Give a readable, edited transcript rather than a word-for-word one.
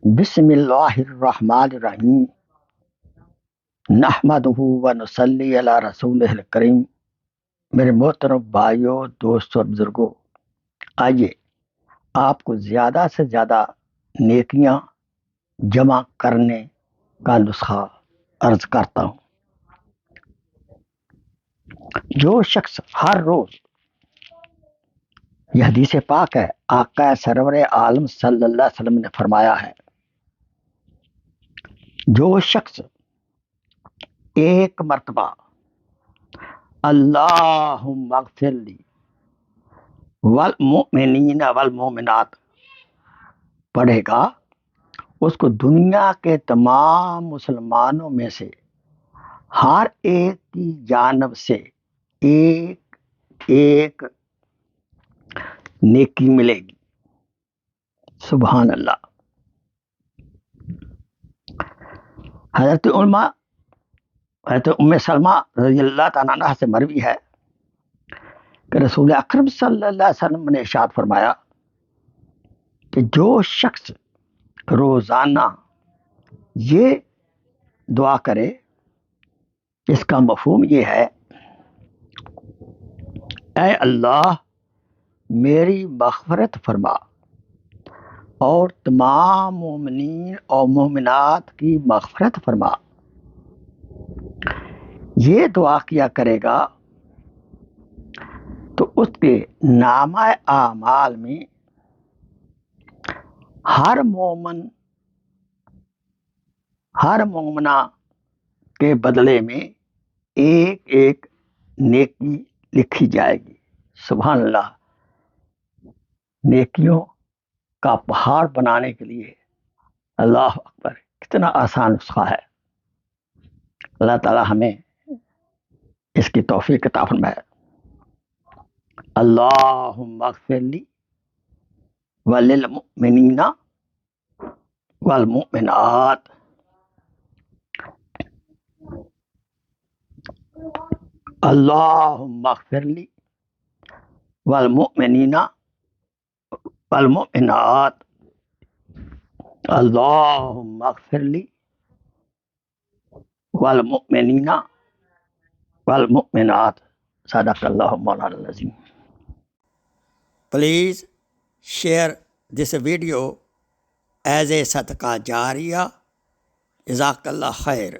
بسم اللہ الرحمن الرحیم نحمدہ و نصلی علی رسولہ الکریم۔ میرے محترم بھائیوں، دوستوں اور بزرگوں، آئیے آپ کو زیادہ سے زیادہ نیکیاں جمع کرنے کا نسخہ عرض کرتا ہوں۔ جو شخص ہر روز، یہ حدیث پاک ہے، آقا سرور عالم صلی اللہ علیہ وسلم نے فرمایا ہے، جو شخص ایک مرتبہ اللہم اغفر لی والمؤمنین والمؤمنات پڑھے گا، اس کو دنیا کے تمام مسلمانوں میں سے ہر ایک کی جانب سے ایک ایک نیکی ملے گی۔ سبحان اللہ۔ حضرت ام سلمہ رضی اللہ تعالیٰ عنہ سے مروی ہے کہ رسول اکرم صلی اللہ علیہ وسلم نے ارشاد فرمایا کہ جو شخص روزانہ یہ دعا کرے، اس کا مفہوم یہ ہے، اے اللہ میری مغفرت فرما اور تمام مومنین اور مومنات کی مغفرت فرما۔ یہ دعا کیا کرے گا تو اس کے نامہ اعمال میں ہر مومنہ کے بدلے میں ایک ایک نیکی لکھی جائے گی۔ سبحان اللہ۔ نیکیوں کا پہاڑ بنانے کے لیے اللہ اکبر، کتنا آسان نسخہ ہے۔ اللہ تعالیٰ ہمیں اس کی توفیق عطا فرمائے۔ اللہم اغفر لی وللمؤمنین والمؤمنات۔ اللہم اغفر لی والمؤمنین والمؤمنات۔ اللہم اغفر لی والمؤمنین والمؤمنات۔ صدق اللہ مولانا العظیم۔ Please share this video as a صدقہ جاریہ۔ جزاک اللہ خیر۔